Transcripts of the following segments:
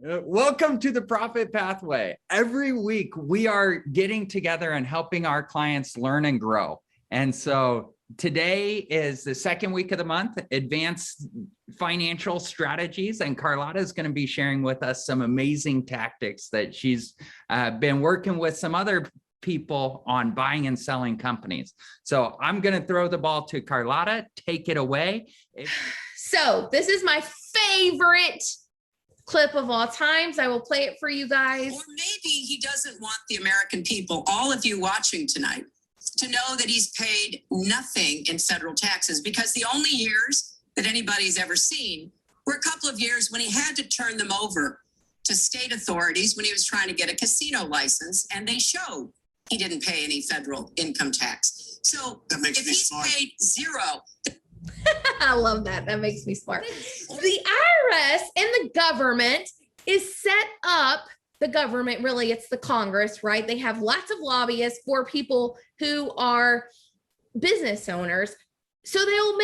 Welcome to the Profit Pathway. Every week we are getting together and helping our clients learn and grow. And so today is the second week of the month, Advanced Financial Strategies, and Carlotta is going to be sharing with us some amazing tactics that she's been working with some other people on buying and selling companies. So I'm going to throw the ball to Carlotta. Take it away. So this is my favorite clip of all times. I will play it for you guys. Or maybe he doesn't want the American people, all of you watching tonight, to know that he's paid nothing in federal taxes, because the only years that anybody's ever seen were a couple of years when he had to turn them over to state authorities when he was trying to get a casino license, and they showed he didn't pay any federal income tax. So if he's paid zero. I love that. That makes me smart. The IRS and the government is set up. The government, really, it's the Congress, right? They have lots of lobbyists for people who are business owners. So they'll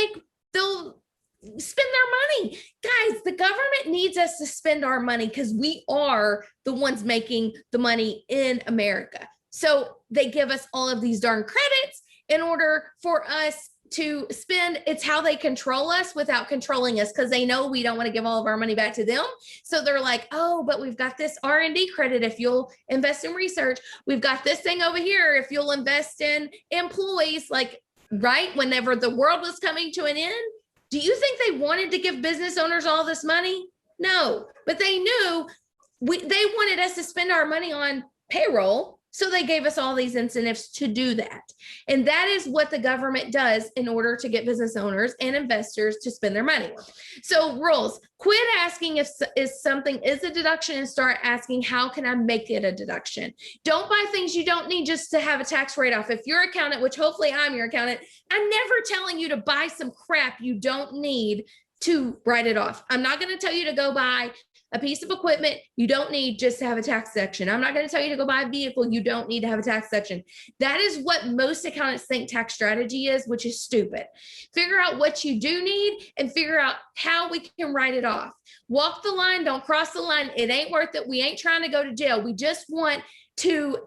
spend their money. Guys, the government needs us to spend our money because we are the ones making the money in America. So they give us all of these darn credits in order for us to spend. It's how they control us without controlling us, because they know we don't want to give all of our money back to them. So they're like, oh, but we've got this R&D credit if you'll invest in research. We've got this thing over here if you'll invest in employees. Like, right, whenever the world was coming to an end, do you think they wanted to give business owners all this money? No, but they knew they wanted us to spend our money on payroll. So they gave us all these incentives to do that. And that is what the government does in order to get business owners and investors to spend their money. So rules: quit asking if something is a deduction and start asking, how can I make it a deduction? Don't buy things you don't need just to have a tax write-off. If you're an accountant, which hopefully I'm your accountant, I'm never telling you to buy some crap you don't need to write it off. I'm not going to tell you to go buy a piece of equipment you don't need just to have a tax section. I'm not going to tell you to go buy a vehicle you don't need to have a tax section. That is what most accountants think tax strategy is, which is stupid. Figure out what you do need and figure out how we can write it off. Walk the line, don't cross the line. It ain't worth it. We ain't trying to go to jail. We just want to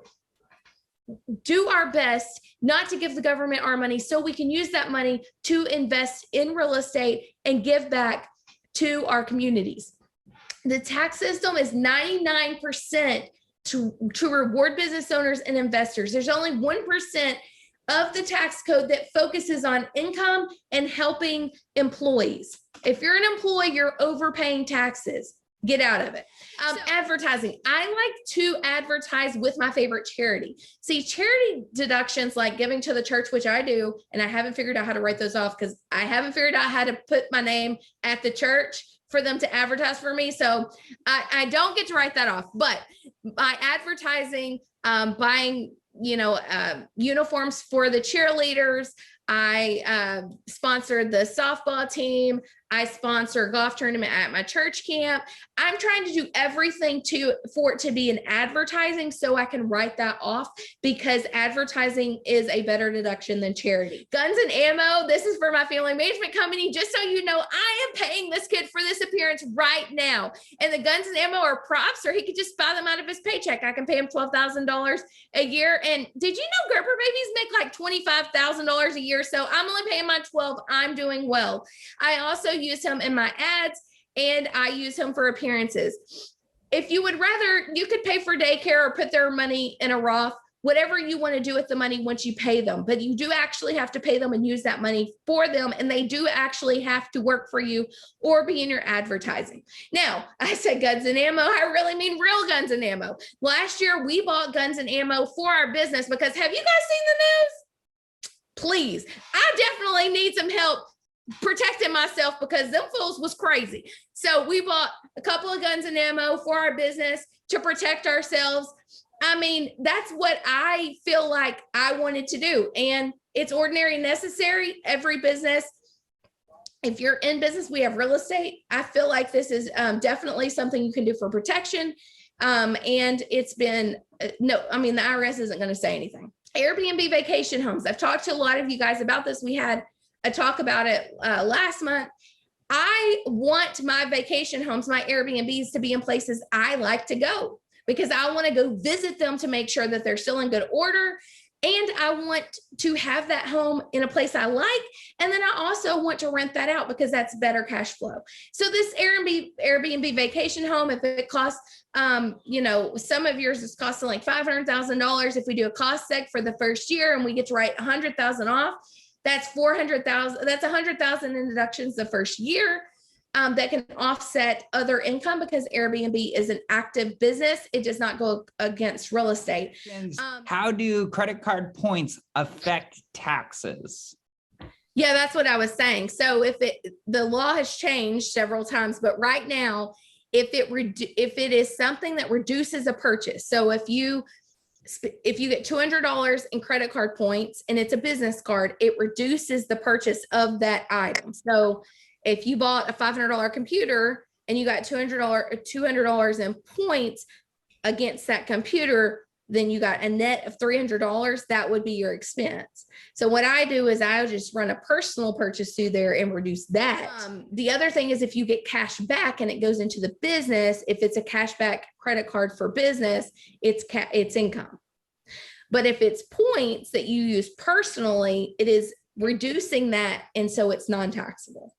do our best not to give the government our money so we can use that money to invest in real estate and give back to our communities. The tax system is 99% to reward business owners and investors. There's only 1% of the tax code that focuses on income and helping employees. If you're an employee, you're overpaying taxes. Get out of it. Advertising. I like to advertise with my favorite charity. See, charity deductions like giving to the church, which I do, and I haven't figured out how to write those off because I haven't figured out how to put my name at the church for them to advertise for me. So I don't get to write that off. But by advertising, buying, uniforms for the cheerleaders, I sponsored the softball team. I sponsor a golf tournament at my church camp. I'm trying to do everything for it to be an advertising so I can write that off, because advertising is a better deduction than charity. Guns and ammo. This is for my family management company. Just so you know, I am paying this kid for this appearance right now. And the guns and ammo are props, or he could just buy them out of his paycheck. I can pay him $12,000 a year. And did you know Gerber babies make like $25,000 a year? So I'm only paying my $12,000. I'm doing well. I also use him in my ads, and I use him for appearances. If you would rather, you could pay for daycare or put their money in a Roth, whatever you want to do with the money once you pay them. But you do actually have to pay them and use that money for them. And they do actually have to work for you or be in your advertising. Now, I said guns and ammo. I really mean real guns and ammo. Last year, we bought guns and ammo for our business because, have you guys seen the news? Please, I definitely need some help protecting myself because them fools was crazy. So we bought a couple of guns and ammo for our business to protect ourselves. I mean, that's what I feel like I wanted to do. And it's ordinary and necessary. Every business, if you're in business, we have real estate. I feel like this is definitely something you can do for protection. And it's been, the IRS isn't going to say anything. Airbnb vacation homes. I've talked to a lot of you guys about this. We had a talk about it last month. I want my vacation homes, my Airbnbs, to be in places I like to go because I want to go visit them to make sure that they're still in good order. And I want to have that home in a place I like. And then I also want to rent that out because that's better cash flow. So this Airbnb vacation home, if it costs, some of yours is costing like $500,000. If we do a cost seg for the first year and we get to write 100,000 off, that's 400,000. That's 100,000 in deductions the first year. That can offset other income because Airbnb is an active business. It does not go against real estate. How do credit card points affect taxes? Yeah, that's what I was saying. So the law has changed several times, but right now, if it is something that reduces a purchase, so if you get $200 in credit card points and it's a business card, it reduces the purchase of that item. So if you bought a $500 computer and you got $200 in points against that computer, then you got a net of $300. That would be your expense. So what I do is I just run a personal purchase through there and reduce that. The other thing is if you get cash back and it goes into the business, if it's a cashback credit card for business, it's income. But if it's points that you use personally, it is reducing that. And so it's non-taxable.